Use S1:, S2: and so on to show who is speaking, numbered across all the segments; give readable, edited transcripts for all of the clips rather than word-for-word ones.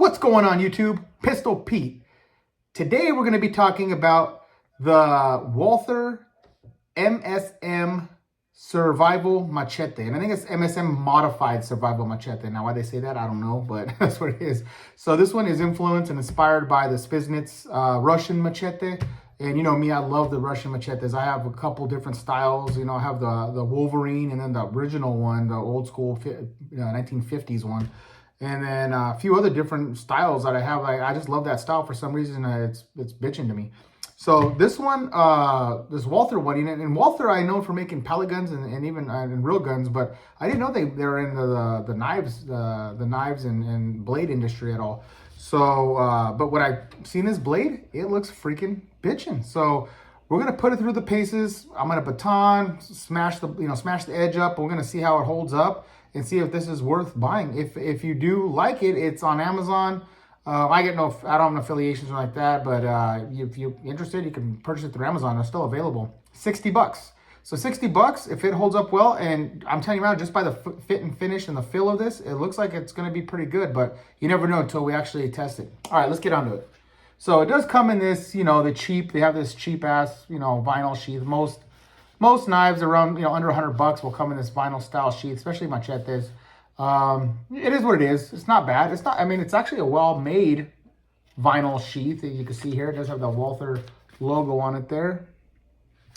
S1: What's going on YouTube? Pistol Pete. Today we're going to be talking about the Walther MSM Survival Machete. And I think it's MSM Modified Survival Machete. Now why they say that, I don't know, but that's what it is. So this one is influenced and inspired by the Sharpness Russian machete. And you know me, I love the Russian machetes. I have a couple different styles. You know, I have the Wolverine and then the original one, the old school 1950s one. And then a few other different styles that I have. I just love that style for some reason. It's bitching to me. So this one, this Walther one, and Walther I know for making pellet guns and even and real guns, but I didn't know they're in the knives and blade industry at all. So, but what I've seen this blade, it looks freaking bitching. So we're gonna put it through the paces. I'm gonna baton, smash the edge up. We're gonna see how it holds up and see if this is worth buying. If you do like it, it's on Amazon. I don't have no affiliations or like that, but if you're interested, you can purchase it through Amazon. It's still available. $60. So $60 if it holds up well, and I'm telling you right now, just by the fit and finish and the feel of this, it looks like it's gonna be pretty good, but you never know until we actually test it. All right, let's get onto it. So it does come in this, they have this cheap ass, vinyl sheath. Most knives around, under $100 will come in this vinyl style sheath, especially machetes. It is what it is. It's not bad. It's actually a well-made vinyl sheath. You can see here, it does have the Walther logo on it there.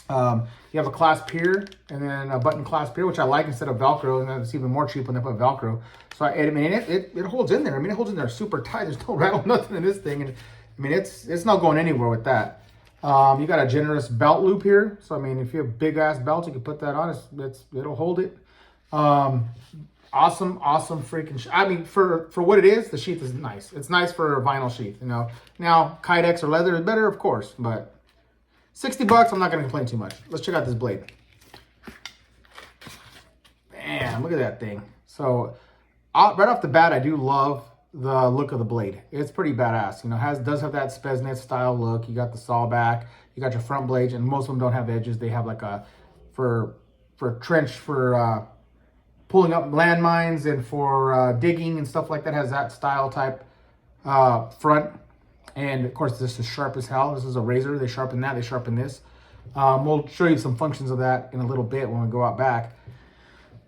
S1: You have a clasp here and then a button clasp here, which I like instead of Velcro, and it's even more cheap when they put Velcro. So it holds in there. It holds in there super tight. There's no rattle, nothing in this thing. And it's not going anywhere with that. You got a generous belt loop here. So, if you have big ass belts, you can put that on. It'll hold it. Awesome freaking, for what it is, the sheath is nice. It's nice for a vinyl sheath, Now, Kydex or leather is better, of course, but $60, I'm not going to complain too much. Let's check out this blade. Bam, look at that thing. So, right off the bat, I do love the look of the blade. It's pretty badass. Does have that Sharpness style look. You got the saw back, you got your front blades, and most of them don't have edges. They have like for trench, for pulling up landmines and for digging and stuff like that. Has that style type front. And of course, this is sharp as hell. This is a razor. They sharpen that, they sharpen this. We'll show you some functions of that in a little bit when we go out back.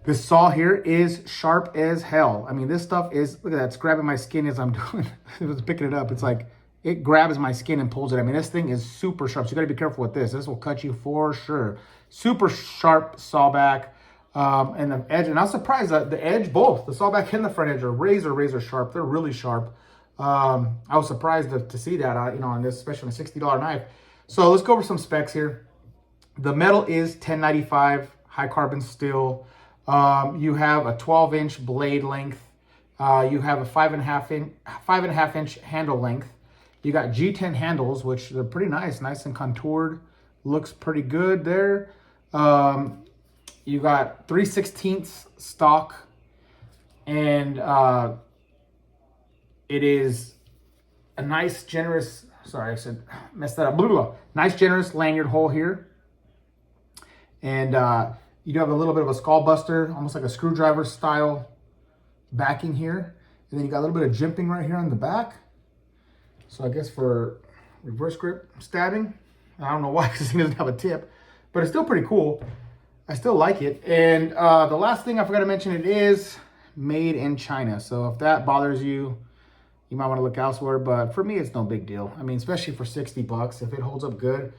S1: This saw here is sharp as hell. This stuff is, look at that, it's grabbing my skin as I'm doing, it was picking it up. It's like, it grabs my skin and pulls it. This thing is super sharp, so you gotta be careful with this. This will cut you for sure. Super sharp saw back, and the edge, and I was surprised that the edge, both, the saw back and the front edge are razor sharp. They're really sharp. I was surprised to see that, on this, especially on a $60 knife. So let's go over some specs here. The metal is 1095, high carbon steel. You have a 12-inch blade length. You have a 5.5 inch handle length. You got G10 handles, which they're pretty nice and contoured. Looks pretty good there. You got 3/16 stock, and it is a nice, generous. Sorry, I messed that up. Nice, generous lanyard hole here, and you do have a little bit of a skull buster, almost like a screwdriver style backing here. And then you got a little bit of jimping right here on the back. So I guess for reverse grip stabbing. I don't know why, because it doesn't have a tip, but it's still pretty cool. I still like it. And the last thing I forgot to mention, it is made in China. So if that bothers you, you might want to look elsewhere. But for me, it's no big deal. Especially for $60, if it holds up good.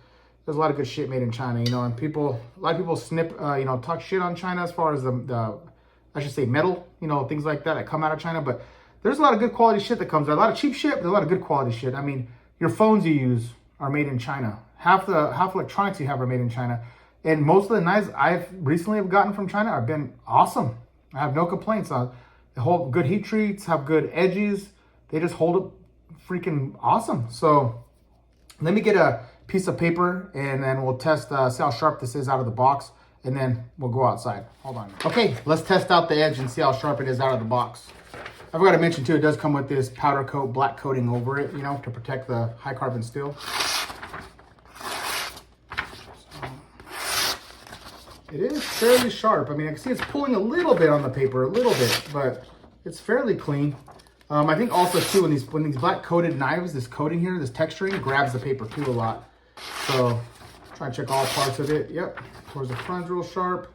S1: There's a lot of good shit made in China, and a lot of people snip, talk shit on China as far as I should say metal, things like that come out of China. But there's a lot of good quality shit that comes out. A lot of cheap shit, but there's a lot of good quality shit. Your phones you use are made in China. Half electronics you have are made in China. And most of the knives I've recently gotten from China have been awesome. I have no complaints on. They hold good heat treats, have good edges. They just hold up freaking awesome. So let me get a piece of paper, and then we'll test, see how sharp this is out of the box, and then we'll go outside. Hold on. Okay, let's test out the edge and see how sharp it is out of the box. I forgot to mention too, it does come with this powder coat, black coating over it, to protect the high carbon steel. So, it is fairly sharp. I can see it's pulling a little bit on the paper, but it's fairly clean. I think also too when these black coated knives, this coating here, this texturing grabs the paper too a lot. So try and check all parts of it. Yep, towards the front's real sharp.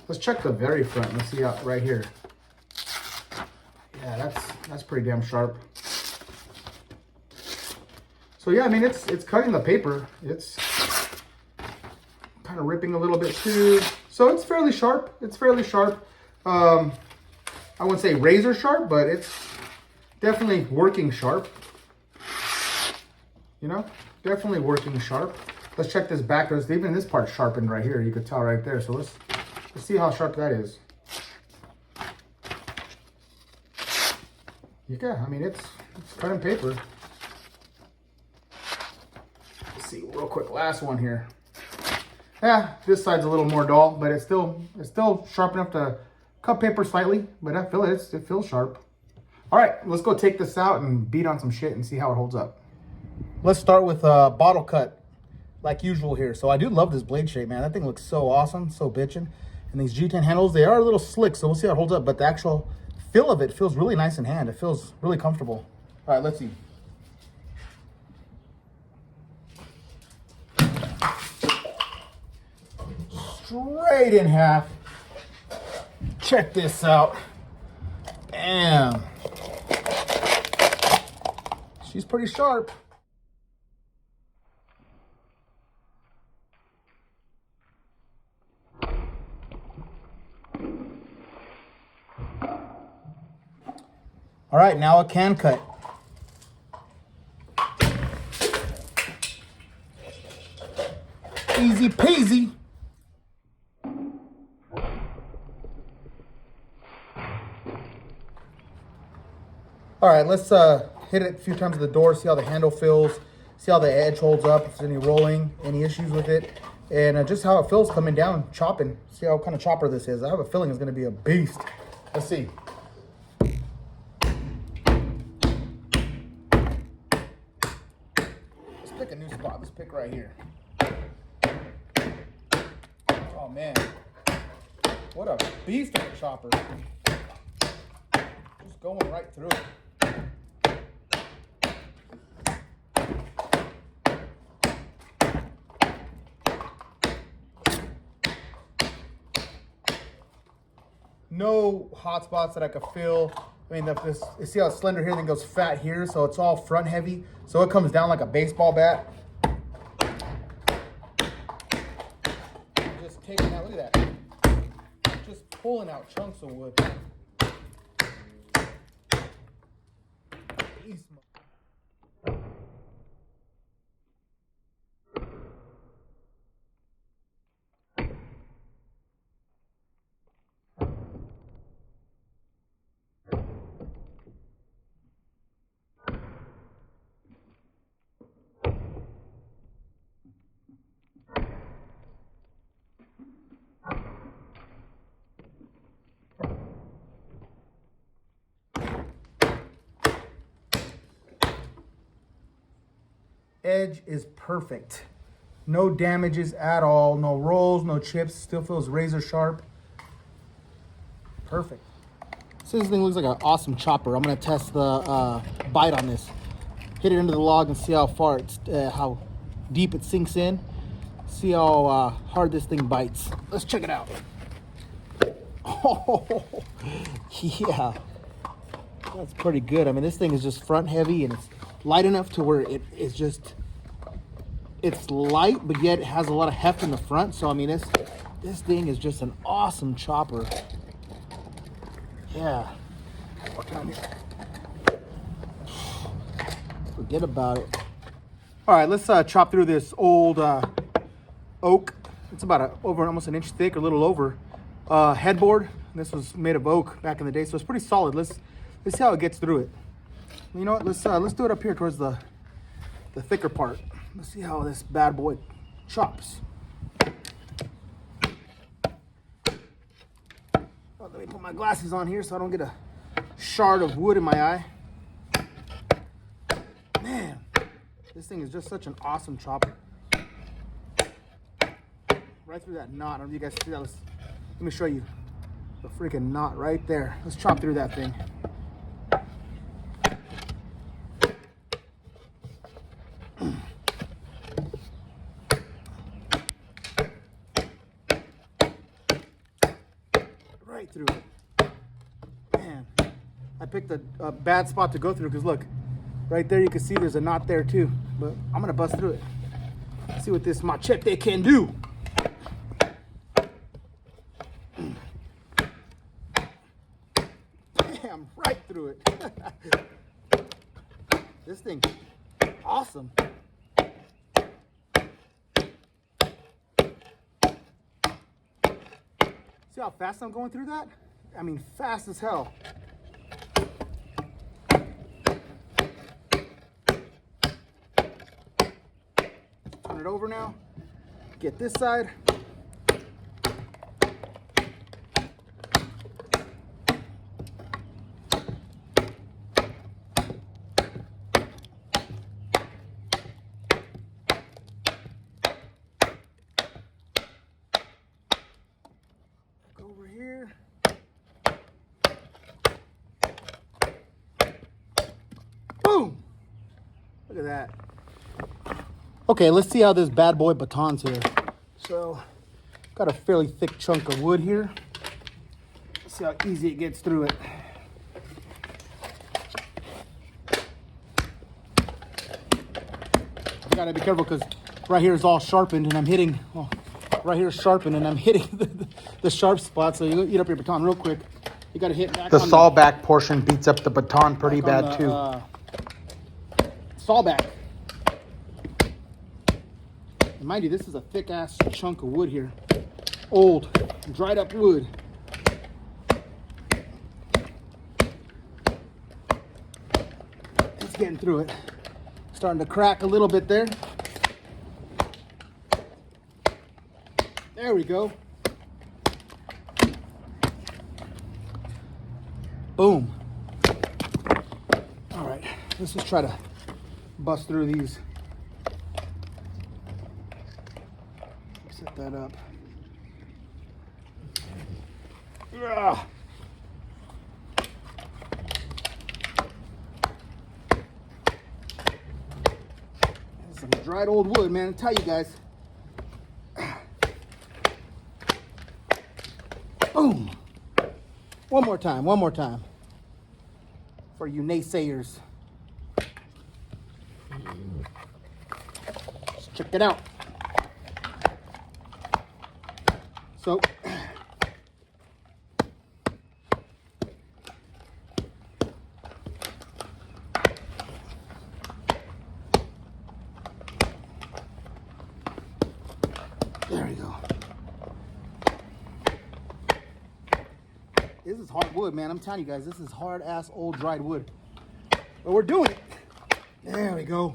S1: Let's check the very front. Let's see how right here. Yeah, that's pretty damn sharp. So yeah, I mean it's cutting the paper. It's kind of ripping a little bit too. So it's fairly sharp. It's fairly sharp. I wouldn't say razor sharp, but it's definitely working sharp. You know, definitely working sharp. Let's check this back. There's even this part sharpened right here. You could tell right there. So let's see how sharp that is. Yeah, I mean it's cutting paper. Let's see real quick. Last one here. Yeah, this side's a little more dull, but it's still sharp enough to cut paper slightly. But I feel it feels sharp. All right, let's go take this out and beat on some shit and see how it holds up. Let's start with a bottle cut, like usual here. So I do love this blade shape, man. That thing looks so awesome, so bitchin'. And these G10 handles, they are a little slick, so we'll see how it holds up. But the actual feel of it feels really nice in hand. It feels really comfortable. All right, let's see. Straight in half. Check this out. Bam. She's pretty sharp. All right, now a can cut. Easy peasy. All right, let's hit it a few times at the door, see how the handle feels, see how the edge holds up, if there's any rolling, any issues with it, and just how it feels coming down, chopping. See how kind of chopper this is. I have a feeling it's gonna be a beast. Let's see. Let's pick a new spot. Let's pick right here. Oh man, what a beast of a chopper. Just going right through it. No hot spots that I could feel. I mean, you see how it's slender here, then goes fat here, so it's all front heavy. So it comes down like a baseball bat. Just taking out, look at that. Just pulling out chunks of wood. Beast. Edge is perfect. No damages at all. No rolls, no chips. Still feels razor sharp. Perfect. So this thing looks like an awesome chopper. I'm gonna test the bite on this. Hit it into the log and see how far it's, how deep it sinks in. See how hard this thing bites. Let's check it out. Oh, yeah. That's pretty good. I mean, this thing is just front heavy and it's light enough to where it's light, but yet it has a lot of heft in the front. So I mean, this thing is just an awesome chopper. Yeah. Forget about it. All right, let's chop through this old oak. It's about almost an inch thick, or a little over. Headboard. This was made of oak back in the day, so it's pretty solid. Let's see how it gets through it. You know what? Let's do it up here towards the thicker part. Let's see how this bad boy chops. Oh, let me put my glasses on here so I don't get a shard of wood in my eye. Man, this thing is just such an awesome chopper. Right through that knot. I don't know if you guys see that. Let me show you the freaking knot right there. Let's chop through that thing. through it. Man, I picked a bad spot to go through because look, right there you can see there's a knot there too. But I'm gonna bust through it. See what this machete can do. Bam, right through it. This thing, awesome. See how fast I'm going through that? I mean, fast as hell. Turn it over now. Get this side. Over here. Boom! Look at that. Okay, let's see how this bad boy batons here. So, got a fairly thick chunk of wood here. Let's see how easy it gets through it. You gotta be careful because right here is all sharpened and I'm hitting, well, right here is sharpened and I'm hitting the sharp spot. So you eat up your baton real quick. You gotta hit back. The saw back portion beats up the baton pretty bad too. Saw back. And mind you, this is a thick ass chunk of wood here. Old, dried up wood. It's getting through it. Starting to crack a little bit there. There we go. Boom. All right, let's just try to bust through these. Set that up. Ugh. Some dried old wood, man. I tell you guys. Boom. One more time. For you naysayers. Let's check it out. So, there we go. This is hard wood, man. I'm telling you guys, this is hard ass old dried wood. But we're doing it. There we go.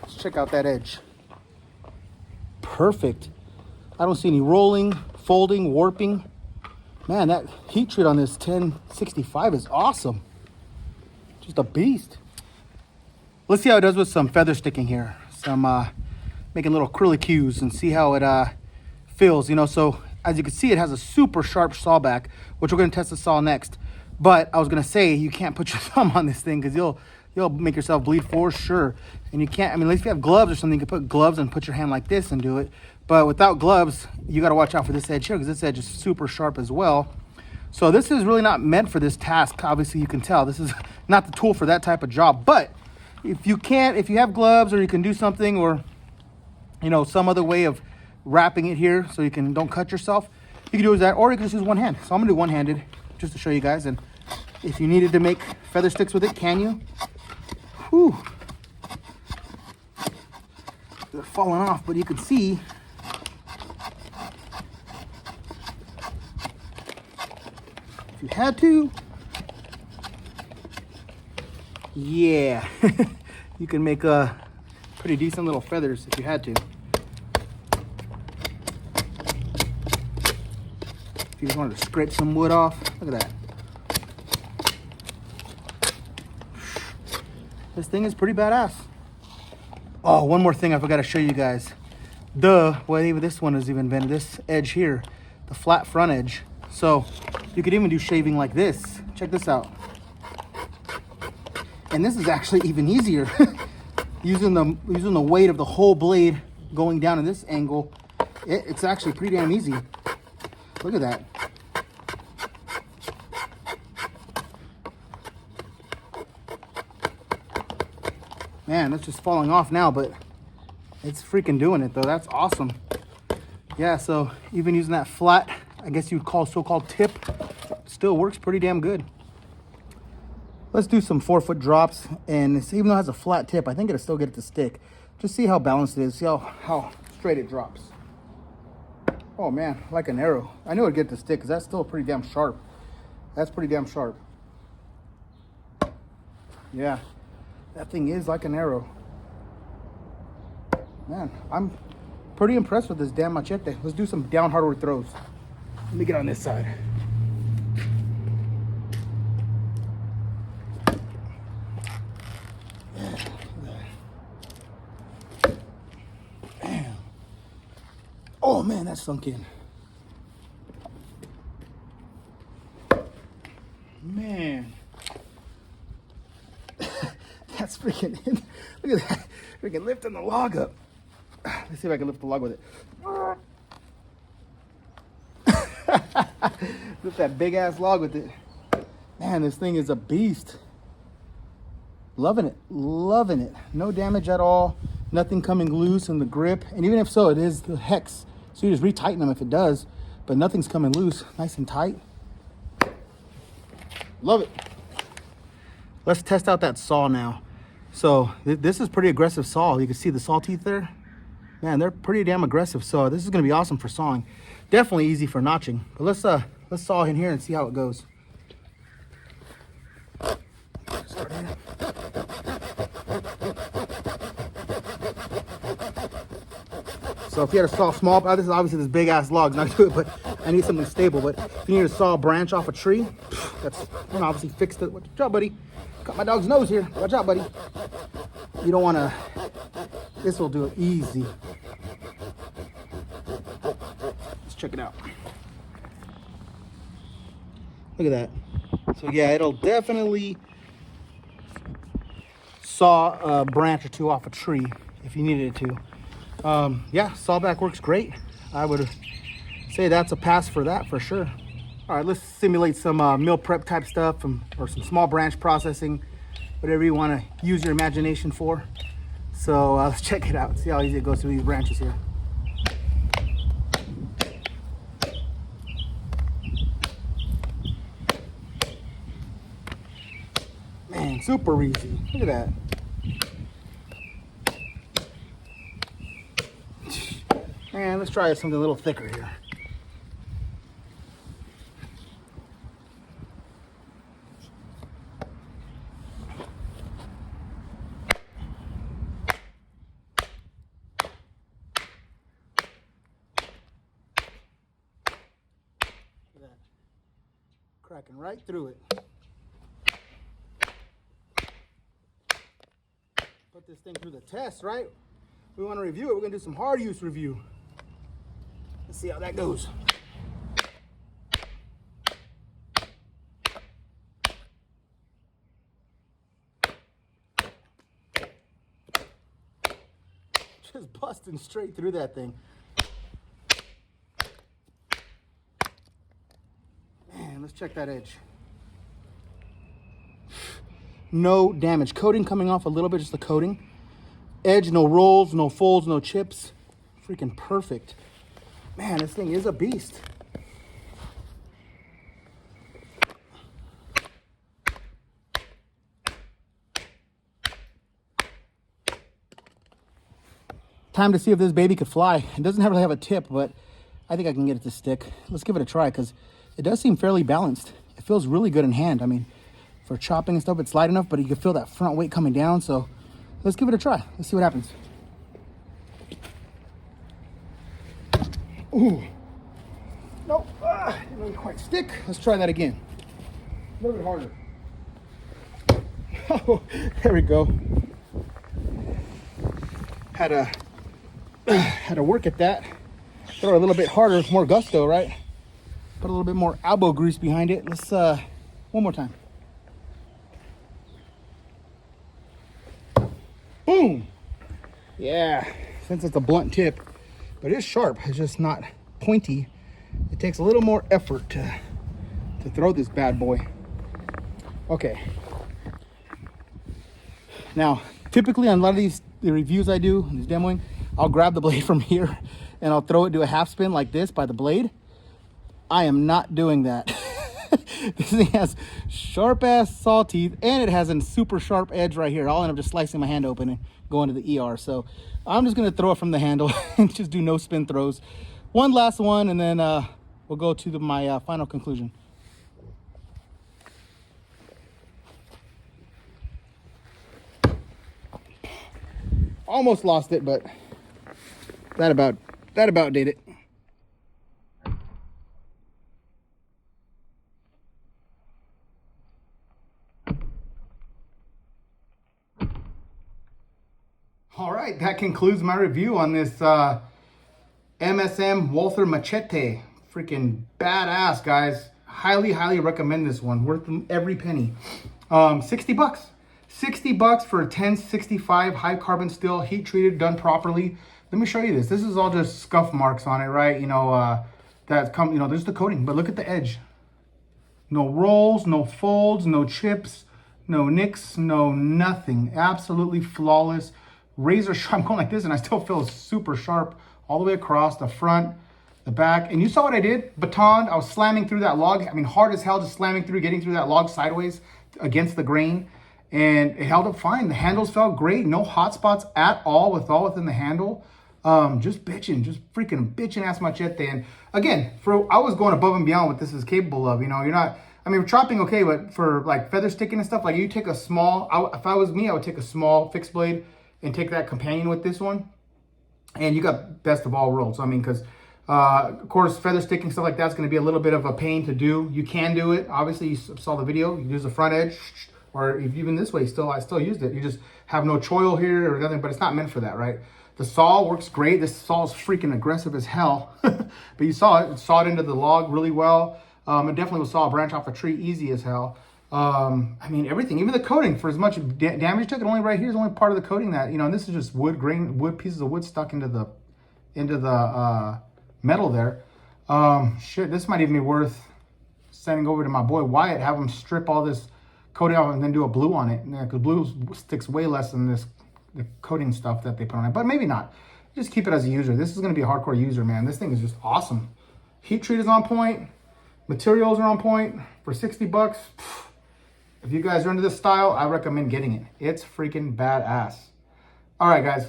S1: Let's check out that edge. Perfect. I don't see any rolling, folding, warping. Man, that heat treat on this 1065 is awesome. Just a beast. Let's see how it does with some feather sticking here. Some making little curlicues and see how it feels, you know. So as you can see, it has a super sharp saw back, which we're going to test the saw next. But I was going to say, you can't put your thumb on this thing because you'll make yourself bleed for sure. And you can't, I mean, at least if you have gloves or something, you can put gloves and put your hand like this and do it. But without gloves, you got to watch out for this edge here because this edge is super sharp as well. So this is really not meant for this task. Obviously, you can tell this is not the tool for that type of job. But if you have gloves or you can do something, or you know, some other way of wrapping it here so you don't cut yourself, you can do that, or you can just use one hand. So I'm gonna do one-handed just to show you guys. And if you needed to make feather sticks with it, can you? Whew. They're falling off, but you can see if you had to, yeah, you can make pretty decent little feathers if you had to. If you just wanted to scrape some wood off, look at that. This thing is pretty badass. Oh, one more thing I forgot to show you guys. Well, even this one is even invented. This edge here, the flat front edge. So you could even do shaving like this. Check this out. And this is actually even easier. using the weight of the whole blade going down in this angle It's actually pretty damn easy. Look at that. Man, that's just falling off now, but it's freaking doing it though. That's awesome. Yeah, so even using that flat, I guess you'd call so-called tip, still works pretty damn good. Let's do some 4-foot drops, and even though it has a flat tip, I think it'll still get it to stick. Just see how balanced it is, see how straight it drops. Oh man, like an arrow. I knew it'd get it to stick because that's still pretty damn sharp. That's pretty damn sharp. Yeah, that thing is like an arrow. Man, I'm pretty impressed with this damn machete. Let's do some down hardware throws. Let me get on this side. Damn. Oh man, that sunk in. Man. That's freaking, look at that. Freaking lifting the log up. Let's see if I can lift the log with it. Lift that big ass log with it. Man, this thing is a beast. Loving it, loving it. No damage at all. Nothing coming loose in the grip. And even if so, it is the hex. So you just retighten them if it does, but nothing's coming loose. Nice and tight. Love it. Let's test out that saw now. So this is pretty aggressive saw. You can see the saw teeth there. Man, they're pretty damn aggressive. So this is gonna be awesome for sawing. Definitely easy for notching. But let's saw in here and see how it goes. Start here. So if you had to saw small, this is obviously this big ass log's not good, but I need something stable. But if you need to saw a branch off a tree, that's, you know, obviously fixed it. Watch out, buddy. Got my dog's nose here. Watch out, buddy. You don't want to, this will do it easy. Let's check it out. Look at that. So yeah, it'll definitely saw a branch or two off a tree if you needed it to. Yeah, sawback works great. I would say that's a pass for that for sure. All right, let's simulate some meal prep type stuff or some small branch processing, whatever you want to use your imagination for. So let's check it out, see how easy it goes through these branches here. Man, super easy. Look at that. Man, let's try something a little thicker here. Cracking right through it. Put this thing through the test, right? We want to review it. We're going to do some hard use review. Let's see how that goes. Just busting straight through that thing. Let's check that edge. No damage. Coating coming off a little bit, just the coating. Edge, no rolls, no folds, no chips. Freaking perfect. Man, this thing is a beast. Time to see if this baby could fly. It doesn't really have a tip, but I think I can get it to stick. Let's give it a try because it does seem fairly balanced. It feels really good in hand. I mean, for chopping and stuff, it's light enough, but you can feel that front weight coming down. So let's give it a try. Let's see what happens. Ooh. Nope. It doesn't quite stick. Let's try that again. A little bit harder. Oh, there we go. Had to work at that. Throw it a little bit harder with more gusto, right? Put a little bit more elbow grease behind it. Let's, one more time. Boom! Yeah, since it's a blunt tip, but it's sharp. It's just not pointy. It takes a little more effort to throw this bad boy. Okay. Now, typically on a lot of the reviews I do, these demoing, I'll grab the blade from here and I'll throw it, do a half spin like this by the blade. I am not doing that. This thing has sharp ass saw teeth and it has a super sharp edge right here. I'll end up just slicing my hand open and going to the ER. So I'm just gonna throw it from the handle and just do no spin throws. One last one, and then we'll go to my final conclusion. Almost lost it, but that about did it. All right, that concludes my review on this MSM Walther machete. Freaking badass, guys. Highly recommend this one. Worth every penny. 60 bucks. 60 bucks for a 1065 high carbon steel, heat treated, done properly. Let me show you this. This is all just scuff marks on it, right? You know, there's the coating, but look at the edge. No rolls, no folds, no chips, no nicks, no nothing. Absolutely flawless. Razor sharp. I'm going like this and I still feel super sharp all the way across the front, the back. And you saw what I did? Baton, I was slamming through that log. I mean, hard as hell, just slamming through, getting through that log sideways against the grain. And it held up fine. The handles felt great. No hot spots at all within the handle. Just freaking bitching ass machete. And again, I was going above and beyond what this is capable of. You know, for chopping, okay, but for like feather sticking and stuff, like you take a small, if I was me, I would take a small fixed blade and take that companion with this one. And you got best of all worlds. I mean, because of course, feather sticking, stuff like that's going to be a little bit of a pain to do. You can do it. Obviously, you saw the video. You use the front edge, or even this way, I still used it. You just have no choil here or nothing, but it's not meant for that, right? The saw works great. This saw is freaking aggressive as hell. But you saw it. It sawed into the log really well. It definitely will saw a branch off a tree easy as hell. I mean, everything, even the coating, for as much damage it took, only right here is only part of the coating that, and this is just wood pieces of wood stuck into the metal there. Shit, this might even be worth sending over to my boy Wyatt, have him strip all this coating off and then do a blue on it. Because blue sticks way less than the coating stuff that they put on it, but maybe not. Just keep it as a user. This is going to be a hardcore user, man. This thing is just awesome. Heat treat is on point. Materials are on point for 60 bucks. If you guys are into this style, I recommend getting it. It's freaking badass. All right, guys.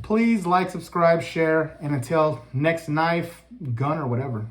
S1: Please like, subscribe, share, and until next knife, gun, or whatever.